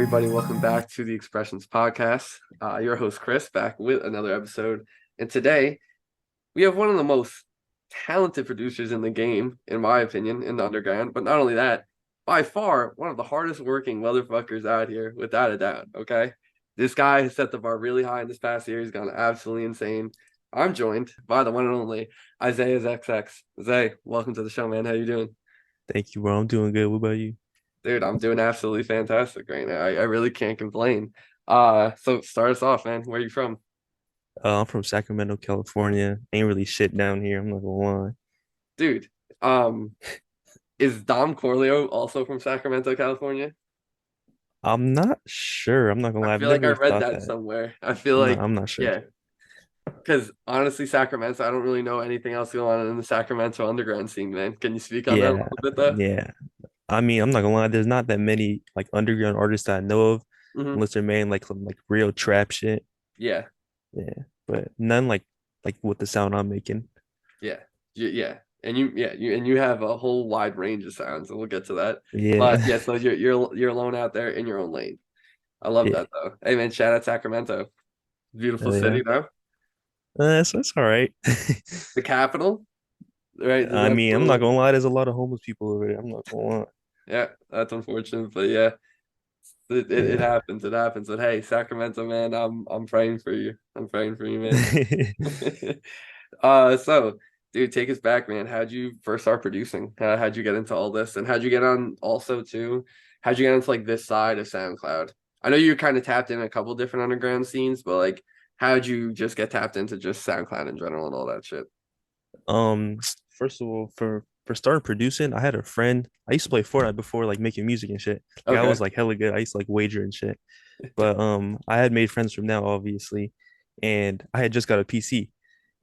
everybody? Welcome back to the Expressions Podcast. Your host, Chris, back with another episode. And today, we have one of the most talented producers in the game, in my opinion, in the underground. But not only that, by far, one of the hardest working motherfuckers out here, without a doubt, okay? This guy has set the bar really high in this past year. He's gone absolutely insane. I'm joined by the one and only isaiahsxx. Zay, welcome to the show, man. How you doing? Thank you, bro. I'm doing good. What about you? Dude, I'm doing absolutely fantastic right now. I really can't complain. So start us off, man. Where are you from? I'm from Sacramento, California. Ain't really shit down here. I'm not gonna lie. Dude, um, is Dom Corleo also from Sacramento, California? I'm not sure. I'm not gonna I lie. I've feel like I never read thought that that. somewhere. I feel I'm not. like, I'm not sure. yeah, because honestly, Sacramento, I don't really know anything else going on in the Sacramento underground scene, man. Can you speak on that a Yeah, little bit, though? yeah. I mean, I'm not gonna lie. There's not that many like underground artists that I know of, Hmm. unless they're making like some like real trap shit. Yeah, Yeah, but none like with the sound I'm making. yeah, yeah. And you have a whole wide range of sounds, and we'll get to that. But Yeah, yeah, so you're alone out there in your own lane. I love yeah, that though. Hey man, shout out Sacramento. Beautiful yeah. city though. That's all right. The capital, right? I That's mean, I'm not gonna lie. There's a lot of homeless people over there. I'm not gonna lie. yeah, that's unfortunate, but yeah, it Yeah. happens. It happens. But hey, Sacramento, man, I'm praying for you. I'm praying for you, man. So dude, take us back, man. How'd you first start producing? How'd you get into all this? And how'd you get on also too? How'd you get into like this side of SoundCloud? I know you kind of tapped in a couple different underground scenes, but like how'd you just get tapped into just SoundCloud in general and all that shit? Um, First of all, for starting producing, I had a friend. I used to play Fortnite before, like making music and shit. Like I Okay. was like hella good. I used to like wager and shit. But I had made friends from now, obviously, and I had just got a PC.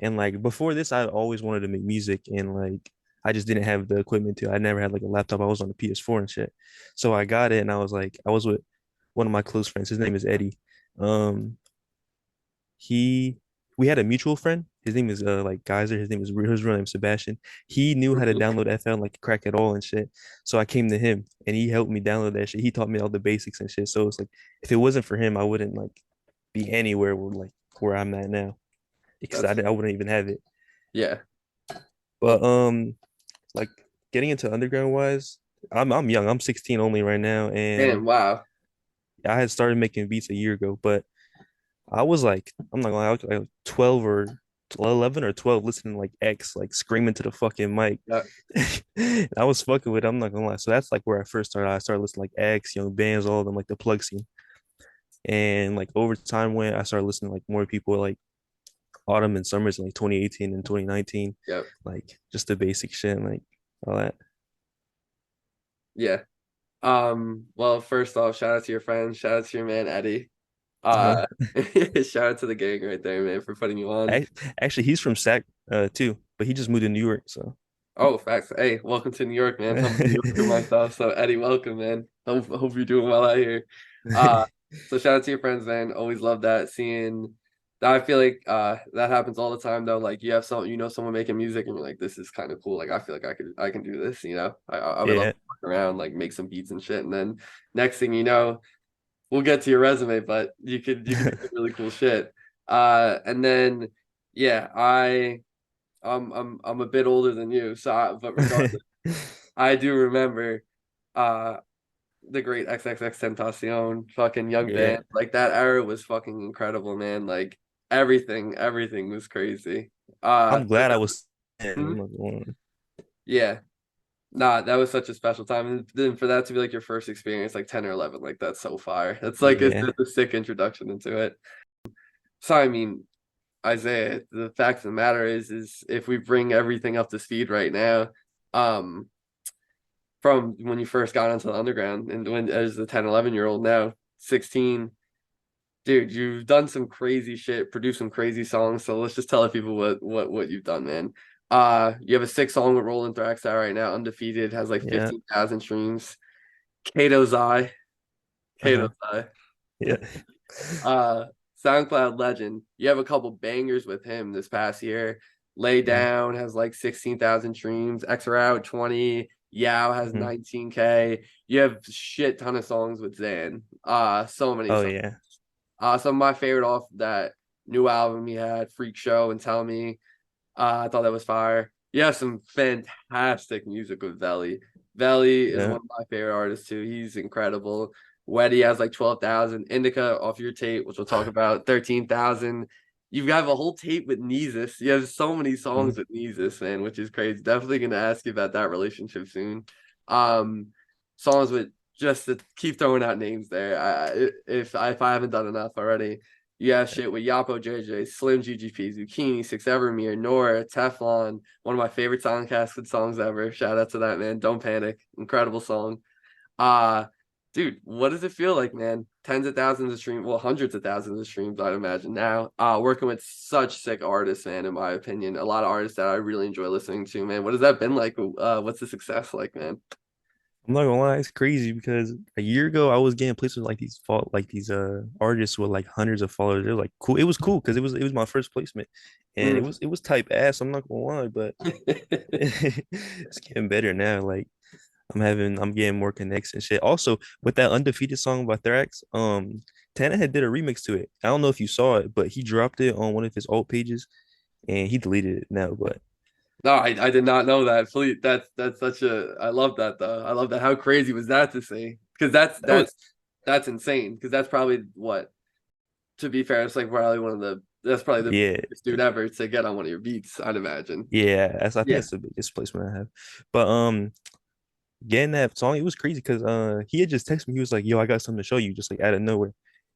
And like before this, I always wanted to make music, and like I just didn't have the equipment to. I never had like a laptop. I was on the PS4 and shit. So I got it, and I was like, I was with one of my close friends. His name is Eddie. Um, he we had a mutual friend. His name is like Geyser. His real name is Sebastian. He knew how to download FL like crack it all and shit. So I came to him and he helped me download that shit. He taught me all the basics and shit. So it's like if it wasn't for him, I wouldn't like be anywhere where I'm at now because That's I wouldn't even have it. yeah. But like getting into underground wise, I'm young. I'm 16 only right now, Damn, and wow. I had started making beats a year ago, but I was like, I'm not gonna lie, I was like 12 or 11 or 12 listening to like X, like screaming to the fucking mic. Yeah, I was fucking with it, I'm not gonna lie. So that's like where I first started. I started listening to like X, Young Bands, all of them, like the plug scene. And like over time when I started listening to like more people like Autumn and Summers in like 2018 and 2019, yeah, like just the basic shit, like all that. yeah. Well, first off, shout out to your friend, shout out to your man Eddie. Uh-huh. Uh shout out to the gang right there, man, for putting you on. Actually, he's from Sac too, but he just moved to New York, so Oh, facts. Hey, welcome to New York, man. I'm a New Yorker myself. So Eddie, welcome, man. Hope you're doing well out here. Uh so shout out to your friends, man. Always love that. Seeing I feel like that happens all the time though. Like you have some someone making music and you're like, this is kind of cool. Like I feel like I can do this, you know. I would love yeah. to walk around, like make some beats and shit. And then next thing you know, we'll get to your resume, but you could do some really cool shit. And then yeah, I'm a bit older than you, so but regardless, I do remember uh the great XXX Tentacion, fucking young Yeah. band. Like that era was fucking incredible, man. Like everything was crazy. I'm So glad I was 10. mhm, I'm not going. yeah. Nah, that was such a special time. And then for that to be like your first experience, like 10 or 11, like that's so fire. It's like it's Yeah. just a sick introduction into it. So I mean, Isaiah, the fact of the matter is if we bring everything up to speed right now, um, from when you first got into the underground and when as a 10, 11-year-old now, 16, dude, you've done some crazy shit, produced some crazy songs. So let's just tell the people what you've done, man. You have a 6 song with Rolling Thrax out right now, undefeated, has like Yeah. 15,000 streams. Kato's Eye, Uh-huh. Kato's Eye. Yeah. Uh, SoundCloud legend. You have a couple bangers with him this past year. Lay Mhm. Down has like 16,000 streams. X Route 20. Yao has Mhm. 19K. You have shit ton of songs with Zan. So many Oh songs. yeah. Some of my favorite off that new album he had, Freak Show and Tell Me. I thought that was fire. Yeah, some fantastic music with Veli. Veli is Yeah. one of my favorite artists too. He's incredible. Weddy has like 12,000. Indica off your tape, which we'll talk about, 13,000. You've got a whole tape with Neezus. You have so many songs Mhm. with Neezus, man, which is crazy. Definitely gonna ask you about that relationship soon. Um, songs with just to keep throwing out names there. If I haven't done enough already, you have shit with Yapo JJ, Slim GGP, Zucchini, Six Evermere, Nora, Teflon, one of my favorite Soundcasted songs ever. Shout out to that, man. Don't Panic. Incredible song. Uh dude, what does it feel like, man? Tens of thousands of streams, well, hundreds of thousands of streams, I'd imagine now. Working with such sick artists, man, in my opinion. A lot of artists that I really enjoy listening to, man. What has that been like? What's the success like, man? I'm not gonna lie, it's crazy because a year ago I was getting placements like these artists with like hundreds of followers. They're like cool. It was cool because it was my first placement, and it Mm. was it was type ass. I'm not gonna lie, but it's getting better now. Like I'm getting more connects and shit. Also, with that undefeated song by Thrax, Tana had did a remix to it. I don't know if you saw it, but he dropped it on one of his alt pages and he deleted it now. But No, I did not know that. Fleet, that's such a I love that though. I love that. How crazy was that to see? Because that's that was that's that's insane. Because that's probably what, to be fair, it's like probably one of the that's probably the yeah, biggest dude ever to get on one of your beats, I'd imagine. yeah. I think Yeah. that's the biggest placement I have. But getting that song, it was crazy because he had just texted me. He was like, "Yo, I got something to show you," just like out of nowhere.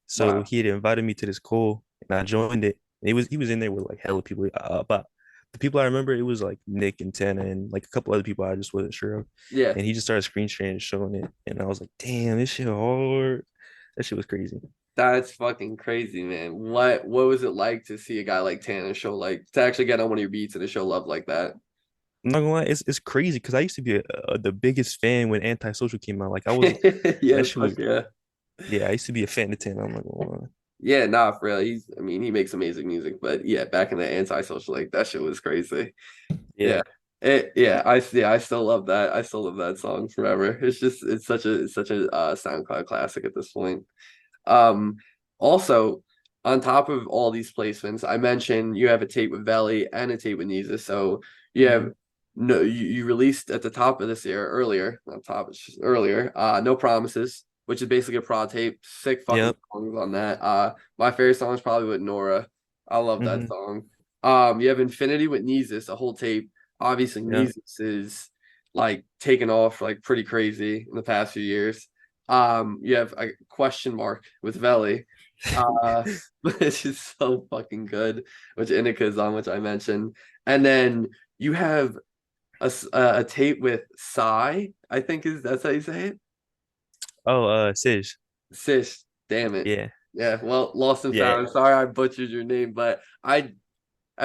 So Wow. he had invited me to this call, and I joined it. And he was in there with like hella people. But the people I remember, it was like Nick and Tana and like a couple other people I just wasn't sure of. Yeah. And he just started screen sharing and showing it, and I was like, "Damn, this shit hard." That shit was crazy. That's fucking crazy, man. What was it like to see a guy like Tanner show like to actually get on one of your beats and to show love like that? I'm not gonna lie, it's crazy because I used to be the biggest fan when Antisocial came out. Like I was Yeah, that shit fuck was yeah. yeah. I used to be a fan of Tana. I'm not gonna lie. Yeah, nah, for real. I mean, he makes amazing music, but yeah, back in the antisocial, like that shit was crazy. Yeah. Yeah. I still love that. I still love that song forever. It's such a SoundCloud classic at this point. Um, Also, on top of all these placements, I mentioned you have a tape with Valley and a tape with Nisa. So you have Mhm. no you released at the top of this year earlier, not top, it's just earlier, No Promises, which is basically a prod tape. Sick fucking Yep. songs on that. My favorite song is probably with Nora. I love that Hmm. song. You have Infinity with Neezus, a whole tape. Obviously, Yeah. Neezus is like taken off like pretty crazy in the past few years. You have a question mark with Veli, uh, which is so fucking good, which Inika is on, which I mentioned. And then you have a tape with Psy, I think is that's how you say it? Oh, Sis. Sis, damn it. Yeah. Yeah, well, lost and Yeah. found. Sorry I butchered your name, but I've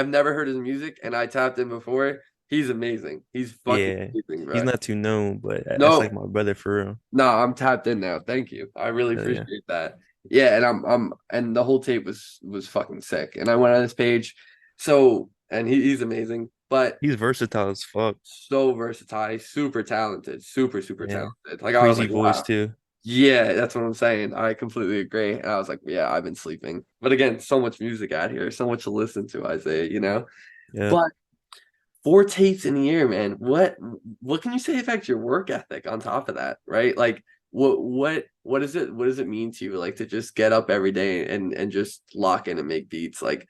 never heard his music and I tapped in before. He's amazing. He's fucking Yeah. amazing, He's bro. not too known, but that's like No, my brother for real. no, I'm tapped in now. Thank you. I really Yeah. appreciate that. Yeah, and and the whole tape was fucking sick. And I went on his page. So and he's amazing, but He's versatile as fuck. so versatile, he's super talented, super Yeah. talented. Like I was Crazy like, voice wow. too. Yeah, that's what I'm saying. I completely agree. And I was like, yeah, I've been sleeping. But again, so much music out here, so much to listen to, Isaiah. Yeah. But four tapes in a year, man. What can you say affects your work ethic on top of that, right? Like what does it mean to you like to just get up every day and just lock in and make beats? Like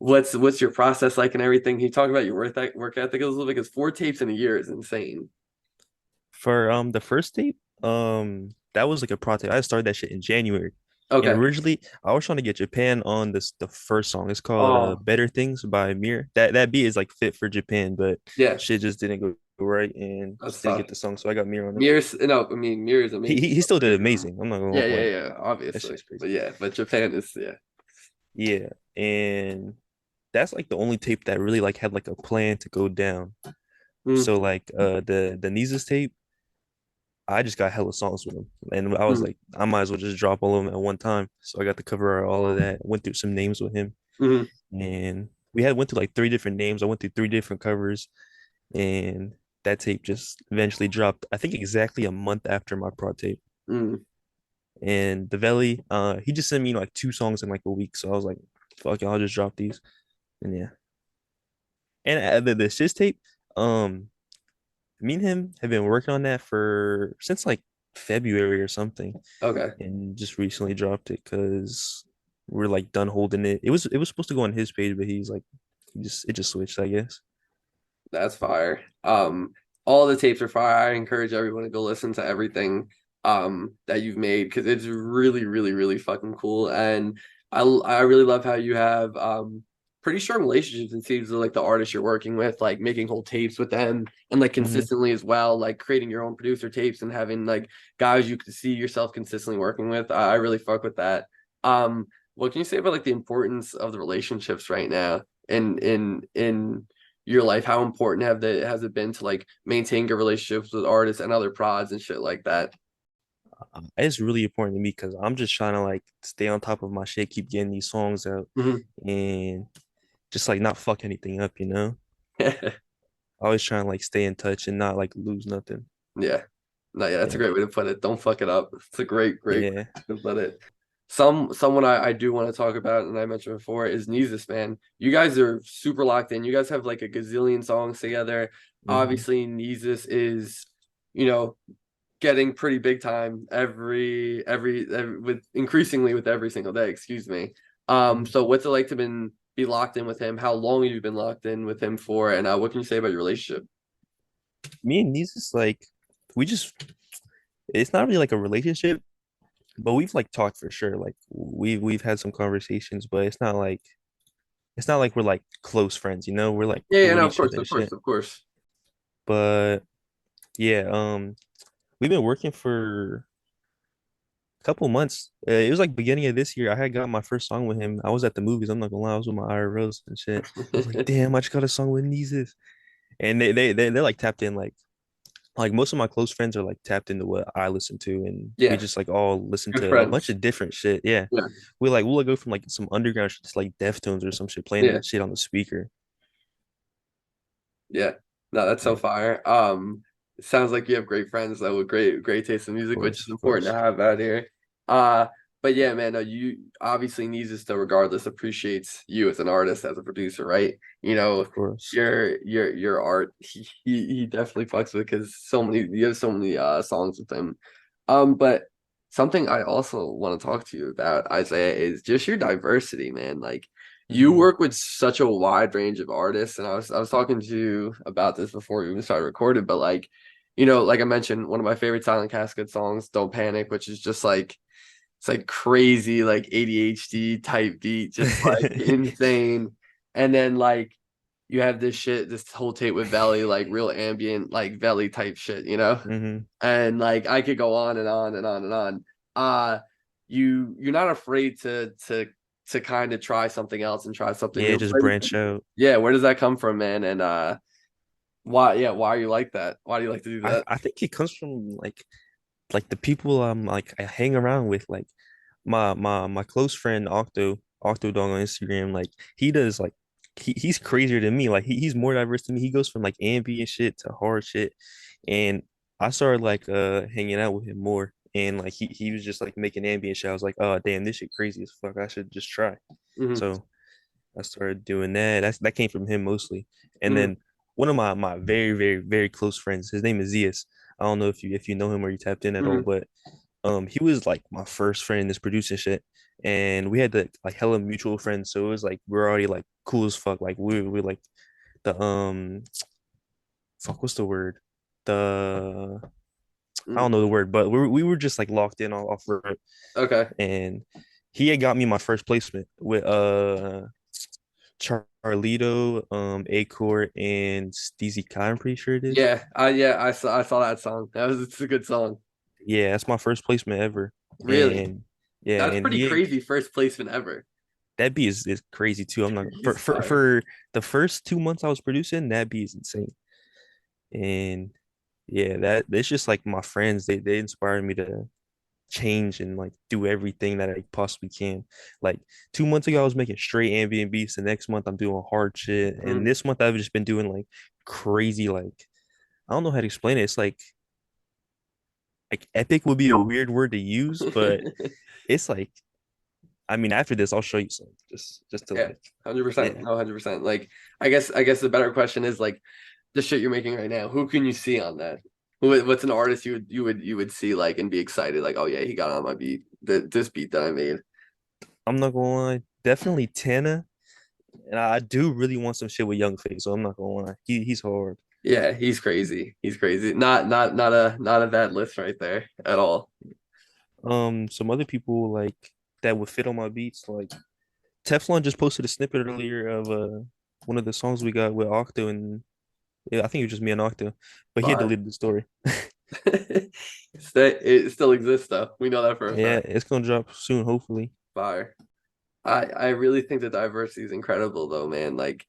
what's your process like and everything? Can you talk about your work ethic a little bit? Because four tapes in a year is insane. For the first tape, that was like a project. I started that shit in January. And Okay. originally I was trying to get Japan on the first song. It's called Oh, Better Things by Mir. That beat is like fit for Japan, but yeah, shit just didn't go right and that's just didn't tough. get the song. So I got Mir on it. Mirror's no, I mean Mirror's He amazing. he, he still did amazing. I'm not gonna Yeah, yeah, lie. yeah, That obviously. shit's crazy. But yeah, but Japan is yeah. Yeah. And that's like the only tape that really like had like a plan to go down. Mm, So like the Nisa's tape, I just got hella songs with him. And I was mm, like, I might as well just drop all of them at one time. So I got to cover all of that. Went through some names with him. mm. And we had went through like three different names. I went through three different covers. And that tape just eventually dropped. I think exactly a month after my prod tape. Mm, And the Valley, he just sent me like two songs in like a week. So I was like, fuck it, I'll just drop these. And yeah. And the Shiz tape, um, me and him have been working on that for since like February or something, okay, and just recently dropped it because we're like done holding it. It was supposed to go on his page, but he's like, it just switched, I guess. that's fire. All the tapes are fire. I encourage everyone to go listen to everything that you've made because it's really, really, really fucking cool. And I really love how you have pretty strong relationships and seems like the artists you're working with, like making whole tapes with them and like Hmm. consistently as well, like creating your own producer tapes and having like guys you could see yourself consistently working with. I really fuck with that. Um, what can you say about like the importance of the relationships right now in your life? How important has it been to like maintain good relationships with artists and other prods and shit like that? It's really important to me because I'm just trying to like stay on top of my shit, keep getting these songs out, Mhm. and just like not fuck anything up, you know? Always trying to like stay in touch and not like lose nothing. Yeah. No, yeah, that's a Yeah. great way to put it. Don't fuck it up. It's a great, great Yeah. way to put it. Someone I do want to talk about, and I mentioned before, is Neezus, man. You guys are super locked in. You guys have like a gazillion songs together. Hmm. Obviously, Neezus is, you know, getting pretty big time every with increasingly with every single day, excuse me. Hmm. So what's it like to be locked in with him? How long have you been locked in with him for? And what can you say about your relationship? Me and these is like we just it's not really like a relationship, but we've like talked for sure. Like we've had some conversations, but it's not like we're like close friends, you know? We're like Yeah, cool yeah, with no, of each course, other of and course, shit. of course. But yeah, we've been working for a couple months. It was like beginning of this year. I had got my first song with him. I was at the movies. I'm not gonna lie, I was with my IRLs and shit. I was like, damn, I just got a song with Neezus. And they're like tapped in like most of my close friends are like tapped into what I listen to, and we Yeah, just like all listen good to a bunch friends. of different shit. Yeah, Yeah, we'll like go from like some underground shit to like Deftones or some shit playing yeah, that shit on the speaker. yeah. No, that's so Yeah, fire. It sounds like you have great friends though with great taste in music, which is of important to course, have out here. Uh, but yeah, man, no, you obviously Neezus still regardless appreciates you as an artist, as a producer, right? You know, of course. your art, he definitely fucks with because so many you have so many songs with him. But something I also want to talk to you about, Isaiah, is just your diversity, man. Like you Hmm. work with such a wide range of artists, and I was talking to you about this before we even started recording, but like, like I mentioned, one of my favorite Silent Casket songs, "Don't Panic," which is just like it's like crazy, like ADHD type beat, just like insane. And then like you have this whole tape with Valley, like real ambient, like Valley type shit, Hmm. and like I could go on and on and on and on. Uh you're not afraid to kind of try something else and try something Yeah, new. just branch out. Yeah, where does that come from, man? And why are you like that? Why do you like to do that? I think it comes from like the people like I hang around with, like my close friend Octo Dog on Instagram. Like he does like he's crazier than me. Like he's more diverse than me. He goes from like ambient shit to hard shit. And I started like hanging out with him more. And like he was just like making ambient shit. I was like, oh damn, this shit crazy as fuck. I should just try. Hmm. So I started doing that. That came from him mostly. And Hmm. then one of my very, very, very close friends, his name is Zias. I don't know if you know him or you tapped in at all, Hmm. but he was like my first friend in this producing shit. And we had the like hella mutual friends. So it was like we're already like cool as fuck. Like we like the fuck, what's the word? The I don't Hmm. know the word, but we were just like locked in off rip. Okay. And he had got me my first placement with Charlito, Acor, and Steezy Kai, I'm pretty sure it is. Yeah, I saw that song. It's a good song. Yeah, that's my first placement ever. Really. And yeah, That's and pretty he crazy first placement ever. that beat is crazy too. I'm not for, He's for fire. for the first 2 months I was producing, that beat is insane. And yeah, that's just like my friends. They inspired me to change and like do everything that I possibly can. Like 2 months ago, I was making straight ambient beats. The next month, I'm doing hard shit, and Mm, this month I've just been doing like crazy, like I don't know how to explain it. It's like epic would be a weird word to use, but it's like I mean after this I'll show you some just to Yeah, like 100%. yeah. No, 100%. Like, I guess the better question is like the shit you're making right now. Who can you see on that? What's an artist you would see like and be excited like, oh yeah, he got on my beat. This beat that I made. I'm not gonna lie, definitely Tana. And I do really want some shit with Young Face, so I'm not gonna lie. He's hard. Yeah, he's crazy. He's crazy. Not a bad list right there at all. Some other people like that would fit on my beats, like Teflon just posted a snippet earlier of one of the songs we got with Octo and yeah, I think it was just me and Octo, but he had Fire. deleted the story. It still exists though. We know that for a Yeah, fact. it's gonna drop soon, hopefully. Fire. I really think the diversity is incredible though, man. Like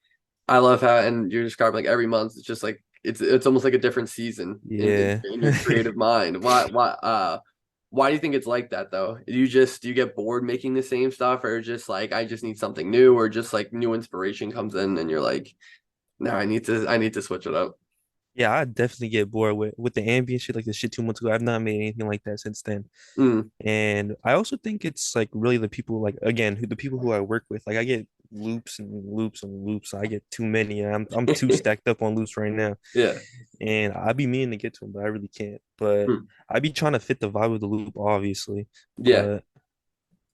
I love how and you're describing like every month it's just like it's almost like a different season Yeah. in your creative mind. Why do you think it's like that though? Do you get bored making the same stuff or just like I just need something new or just like new inspiration comes in and you're like, no, I need to switch it up. Yeah, I definitely get bored with the ambient shit like the shit 2 months ago. I've not made anything like that since then. Mm. And I also think it's like really the people like again who the people who I work with. Like I get loops and loops and loops. I get too many. I'm too stacked up on loops right now. Yeah. And I be meaning to get to them, but I really can't. But Mm. I be trying to fit the vibe of the loop, obviously. Yeah. But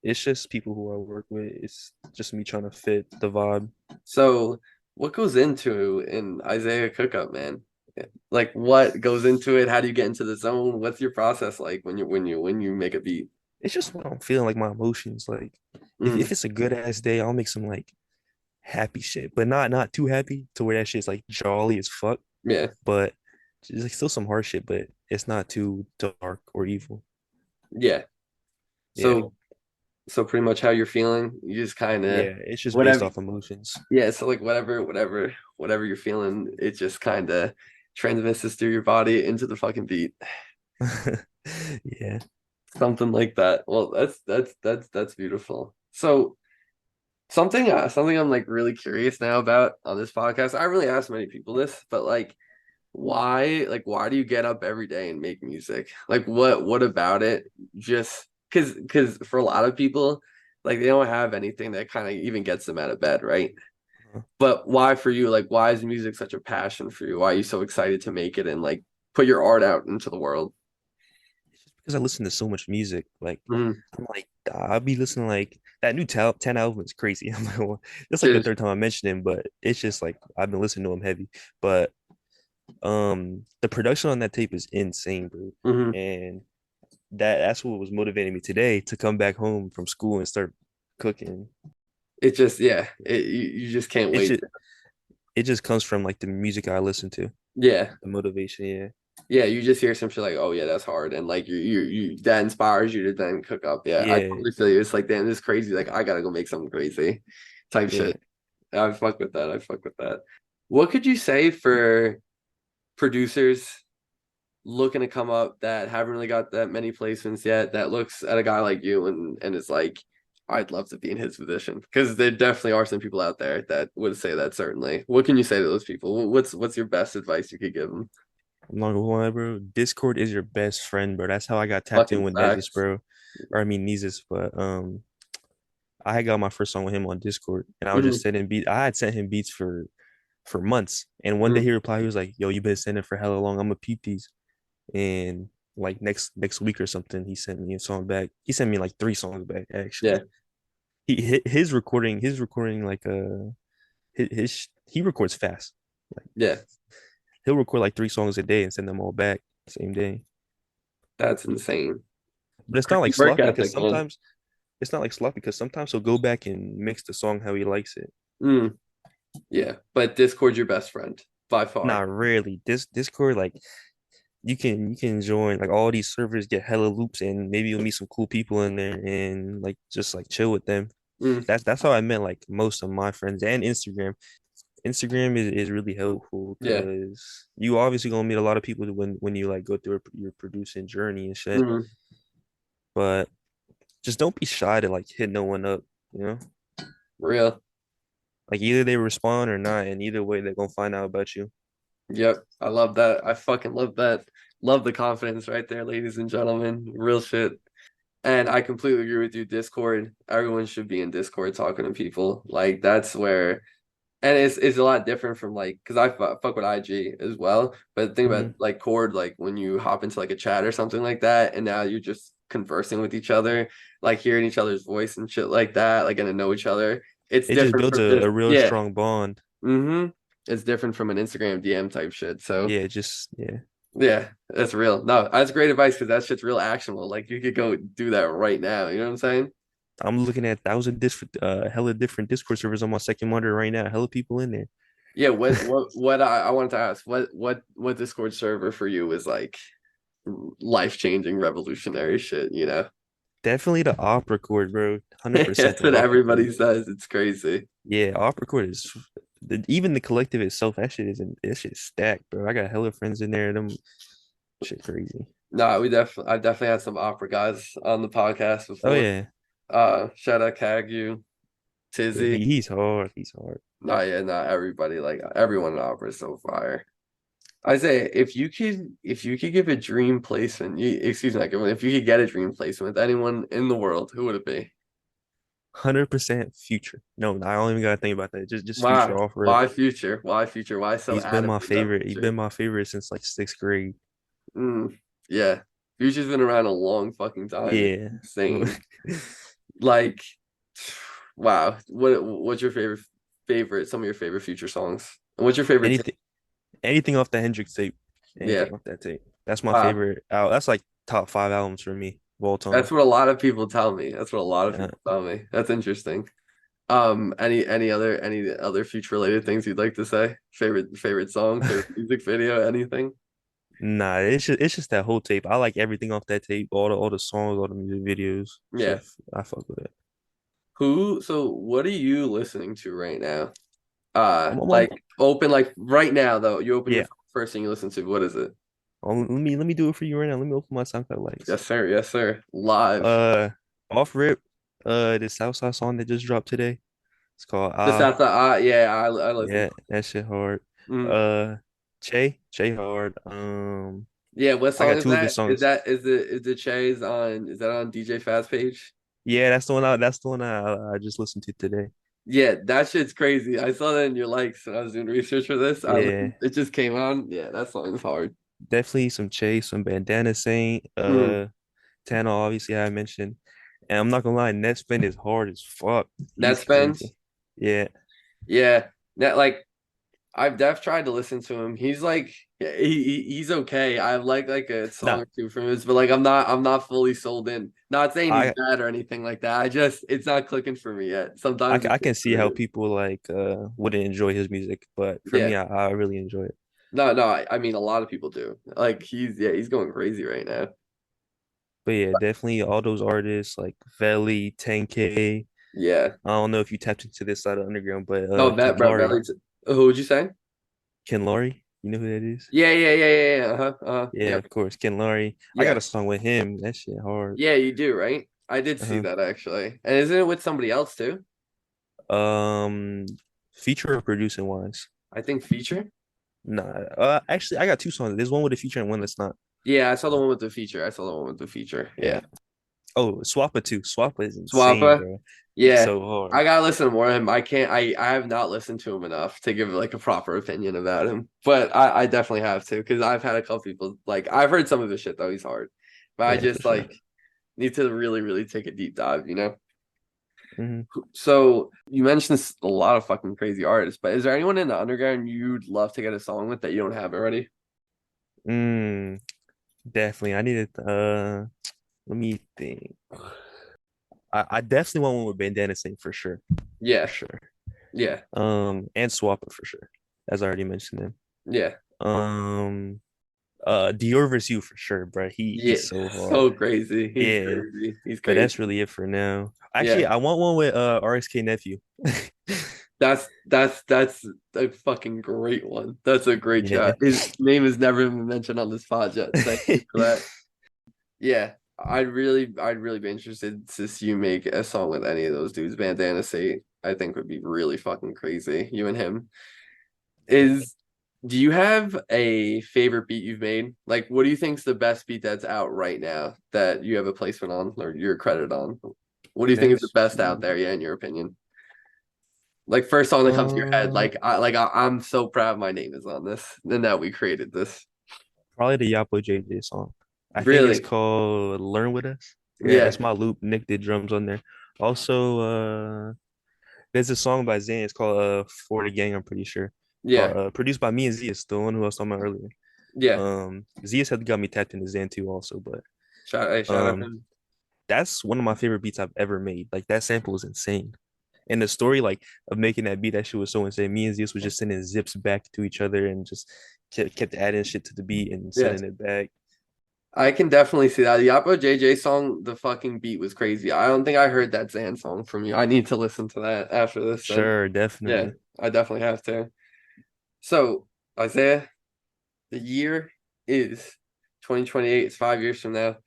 it's just people who I work with. It's just me trying to fit the vibe. So what goes into an Isaiah cookup, man? Like what goes into it? How do you get into the zone? What's your process like when you make a beat? It's just what I'm feeling, like my emotions. Like if Mm, it's a good ass day, I'll make some like happy shit, but not too happy to where that shit's like jolly as fuck. yeah, But it's like still some hard shit, but it's not too dark or evil. yeah. Yeah. So so pretty much how you're feeling, you just kind of Yeah. It's just based whatever. off emotions. Yeah, so like whatever you're feeling, it just kind of transmisses through your body into the fucking beat. Yeah. Something like that. Well, that's beautiful. So something I'm like really curious now about on this podcast. I really asked many people this, but why do you get up every day and make music? Like what about it just because for a lot of people like they don't have anything that kind of even gets them out of bed, right? But why for you? Like why is music such a passion for you? Why are you so excited to make it and like put your art out into the world? It's just because I listen to so much music. Like Mm, I'm like I'll be listening like that new 10 album is crazy. I'm like, well, that's like the cheers. third time I mentioned him, but it's just like I've been listening to him heavy. But the production on that tape is insane, bro. Hmm. And that's what was motivating me today to come back home from school and start cooking. It just yeah, you just can't It wait. just it just comes from like the music I listen to, Yeah. the motivation. Yeah. Yeah, you just hear some shit like, "Oh yeah, that's hard," and like you that inspires you to then cook up. Yeah, I Yeah. totally feel you. It's like, damn, this is crazy. Like, I gotta go make something crazy, type Yeah. shit. I fuck with that. I fuck with that. What could you say for producers looking to come up that haven't really got that many placements yet? That looks at a guy like you and is like, I'd love to be in his position because there definitely are some people out there that would say that. Certainly, what can you say to those people? What's your best advice you could give them? I'm not gonna lie, bro. Discord is your best friend, bro. That's how I got tapped in Fucking with Nevis, facts. bro. Or I mean Neezus, but I had got my first song with him on Discord and I was just Hmm. sending beat. I had sent him beats for months. And one day he replied, he was like, "Yo, you been sending for hella long. I'm gonna peep these." And like next week or something, he sent me a song back. He sent me like 3 songs back actually. Yeah, His recording like he records fast. Like yeah. he'll record like 3 songs a day and send them all back same day. That's insane. But it's not Crazy like work sloppy because ethic, man. sometimes it's not like sloppy because sometimes he'll go back and mix the song how he likes it. Mm, yeah, but Discord's your best friend by far. Not really. This Discord, like you can join like all these servers, get hella loops, and maybe you'll meet some cool people in there and like just like chill with them. Mm, That's how I met like most of my friends and Instagram. Instagram is really helpful yeah. because you obviously gonna meet a lot of people when you like go through your producing journey and shit. Mm, But just don't be shy to like hit no one up, you know? real. Like either they respond or not, and either way they're gonna find out about you. Yep. I love that. I fucking love that. Love the confidence right there, ladies and gentlemen. Real shit. And I completely agree with you. Discord, everyone should be in Discord talking to people. Like that's where, and it's a lot different from like, because fuck with IG as well. But think about Hmm. like Cord, like when you hop into like a chat or something like that, and now you're just conversing with each other, like hearing each other's voice and shit like that, like getting to know each other. It's It just different builds from just a real yeah. strong bond. Mm-hmm. It's different from an Instagram DM type shit. So Yeah, just yeah. yeah, that's real. No, that's great advice because that shit's real actionable. Like you could go do that right now. You know what I'm saying? I'm looking at thousand different hella different Discord servers on my second monitor right now. Hella people in there. Yeah, what I wanted to ask, what Discord server for you was like life-changing, revolutionary shit, you know? Definitely the opera chord, bro. 100% That's the what opera chord. everybody says. It's crazy. Yeah, opera chord is even the collective itself. That shit is stacked, bro. I got hella friends in there. Them shit crazy. No, I definitely had some opera guys on the podcast Oh before. yeah, Shout out Kagu, yeah. Tizzy. He's hard. He's hard. No, yeah, not everybody, like everyone in opera is so fire. Isaiah, if you could give a dream placement, excuse me, not give if you could get a dream placement with anyone in the world, who would it be? 100% future. No, I don't even gotta think about that. Just future Why? off rip. Why future? Why future? Why so He's been my adamant about favorite. He's future? been my favorite since like sixth grade. Yeah. Future's been around a long fucking time. It's Yeah. insane. Like, wow. What's your favorite some of your favorite future songs? And what's your favorite Anything anything off the Hendrix tape. yeah. Anything off that tape. That's my Wow. favorite. That's like top five albums for me of all time. That's what a lot of people tell me. That's what a lot of Yeah. people tell me. That's interesting. Any other future related things you'd like to say? Favorite song, favorite music video, anything? Nah, it's just that whole tape. I like everything off that tape, all the songs, all the music videos. Yeah. So I fuck with it. So what are you listening to right now? I'm Like open like right now though. You open your yeah. phone first thing you listen to. What is it? Let me do it for you right now. Let me open my SoundCloud likes. Yes, sir. Yes, sir. Live. Uh, Off rip. The Southside song that just dropped today. It's called Just Ah. after yeah, I listen. Yeah, that shit hard. Mm. Uh, Che hard. Yeah, what I song got is two of his that? songs. Is the Che's on is that on DJ Fast page? Yeah, that's the one. I just listened to today. Yeah, that shit's crazy. I saw that in your likes when I was doing research for this. Yeah, It just came on. Yeah, that song is hard. definitely some Chase, some Bandana Saint, Mm. Tana, obviously I mentioned. And I'm not gonna lie, Netspend is hard as fuck. Net He's spends. crazy. Yeah. Yeah. Net like I've def tried to listen to him. He's like yeah, he's okay. I like a song Nah, or two from his, but like I'm not fully sold in. Not saying he's I bad or anything like that. I just it's not clicking for me yet. Sometimes I it's can see how people like wouldn't enjoy his music, but for yeah. me, I really enjoy it. No, I mean a lot of people do. Like he's going crazy right now. But yeah, definitely all those artists like Veli, 10K. Yeah. I don't know if you tapped into this side of underground, but No, Ken Brett Laurie. Belly. Who would you say? Ken Laurie, you know who that is? Yeah. Uh-huh. Yeah, Yep. of course, Ken Laurie. I got Yeah. a song with him. That shit hard. Yeah, you do, right? I did see Uh-huh. that actually. And isn't it with somebody else too? Um, Feature or producing wise? I think feature. Nah. Actually, I got two songs. There's one with a feature and one that's not. Yeah, I saw the one with the feature. I saw the one with the feature. Yeah. Yeah. Oh, Swappa too. Swappa is insane, Swappa. bro. He's Yeah. so hard. I gotta listen to more of him. I can't I have not listened to him enough to give like a proper opinion about him. But I definitely have to because I've had a couple people like I've heard some of his shit though, he's hard. But I Yeah, for just sure. like need to really, really take a deep dive, you know? Hmm. So you mentioned a lot of fucking crazy artists, but is there anyone in the underground you'd love to get a song with that you don't have already? Mm, definitely. I needed let me think. I definitely want one with Bandana Saint for sure. For Yeah, sure. yeah, And Swappa for sure. As I already mentioned him. yeah, Um Dior vs. You for sure, bro. yeah. He's so hard. So crazy. He's Yeah. crazy. He's But crazy. that's really it for now. Actually, Yeah, I want one with RSK Nephew. that's a fucking great one. That's a great Yeah. shot. His name has never been mentioned on this pod yet. Thank you for that. Yeah, I'd really be interested to see you make a song with any of those dudes. Bandana State, I think would be really fucking crazy. You and him is. Do you have a favorite beat you've made? Like, what do you think's the best beat that's out right now that you have a placement on or you're credited on? What do you think is the Best best out beat. there? Yeah, in your opinion. Like first song that comes to your head. Uh, I'm so proud my name is on this and that we created this. Probably the Yapo JJ song. I think it's Really? called "Learn with Us." Yeah, Yeah, that's my loop. Nick did drums on there. Also, there's a song by Zan. It's called "For the Gang." I'm pretty sure. yeah, Produced by me and Zias, the one who I was talking about earlier. yeah. Zias had got me tapped into Zan too, also. But Shout out um, him. that's one of my favorite beats I've ever made. Like that sample is insane. And the story, like, of making that beat, that shit was so insane. Me and Zeus was just sending zips back to each other and just kept adding shit to the beat and Yeah. sending it back. I can definitely see that. The Yapo JJ song, the fucking beat was crazy. I don't think I heard that Zan song from you. I need to listen to that after this then. Sure, Yeah, definitely. I definitely have to. So, Isaiah, the year is 2028. It's 5 years from now.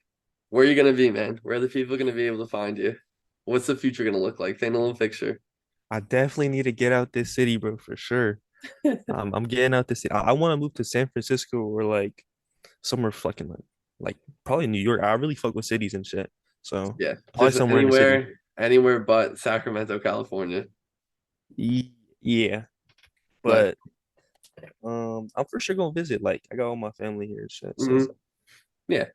Where are you gonna be, man? Where are the people gonna be able to find you? What's the future gonna look like? Paint a little picture. I definitely need to get out this city, bro, for sure. I'm getting out this city. I want to move to San Francisco or like somewhere fucking like probably New York. I really fuck with cities and shit. So Yeah, probably just somewhere in the city. anywhere but Sacramento, California. Yeah, Nice. but I'm for sure gonna visit. Like I got all my family here and shit. So Hmm. Yeah,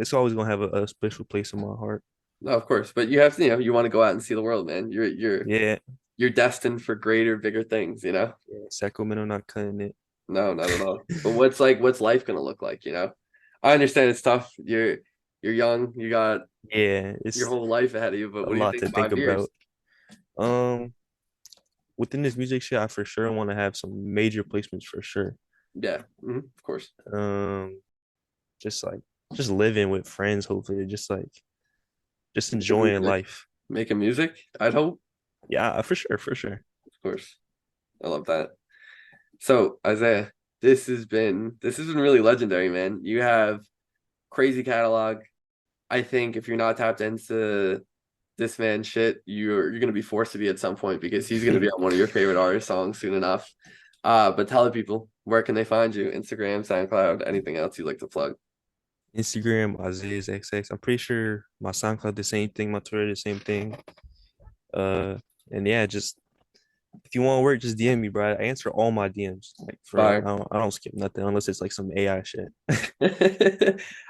it's always gonna have a special place in my heart. no, of course. But you have to, you want to go out and see the world, man. Yeah, You're destined for greater, bigger things, yeah. Sacramento not cutting it. No, not at all. But what's life gonna look like, I understand it's tough. You're young, you got Yeah, your it's whole life ahead of you, but a what do you lot think to think 5 years? about. Um, Within this music shit, I for sure want to have some major placements for sure. Yeah, of course. Um, just like just living with friends, hopefully, just Making enjoying music. life. Making music, I'd hope. Yeah, for sure, for sure. Of course. I love that. So, Isaiah, this has been really legendary, man. You have crazy catalog. I think if you're not tapped into this man's shit, you're gonna be forced to be at some point because he's gonna be on one of your favorite artist songs soon enough. But tell the people where can they find you? Instagram, SoundCloud, anything else you'd like to plug? Instagram, isaiahsxx. I'm pretty sure my SoundCloud the same thing, my Twitter the same thing. Uh, and yeah, just if you want to work, just DM me, bro. I answer all my DMs. Like for real. Fire. I don't skip nothing unless it's like some AI shit.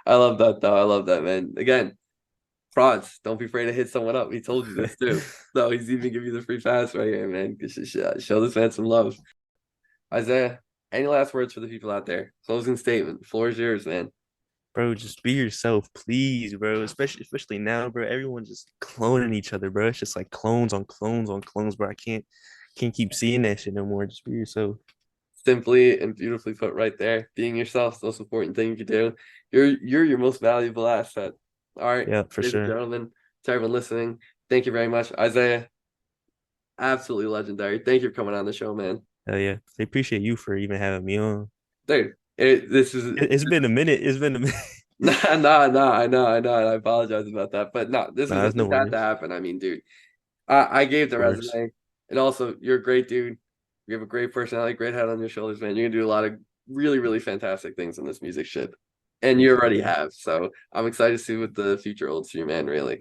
I love that though. I love that, man. Again, frauds, don't be afraid to hit someone up. He told you this too. No, he's even give you the free pass right here, man. Show this man some love. Isaiah, any last words for the people out there? Closing statement. Floor is yours, man. Bro, just be yourself, please, bro. Especially now, bro. Everyone's just cloning each other, bro. It's just like clones on clones on clones, bro. I can't keep seeing that shit no more. Just be yourself. Simply and beautifully put right there. Being yourself is the most important thing you can do. You're your most valuable asset. All right, Yeah, for ladies and sure. gentlemen, to everyone listening, thank you very much. Isaiah, absolutely legendary. Thank you for coming on the show, man. Hell yeah. I appreciate you for even having me on. Dude, this is It's been a minute. It's been a minute. nah, I know, and I apologize about that. But no, Nah, there's no this had to worries. happen. I mean, dude, I gave Of the course. resume, and also you're a great dude. You have a great personality, great head on your shoulders, man. You're gonna do a lot of really, really fantastic things in this music shit, and you Thank you, already bro. have. So I'm excited to see what the future holds for you, man. Really, of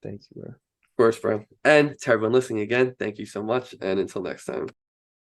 Thank you, bro. course, bro. And to everyone listening again, thank you so much, and until next time.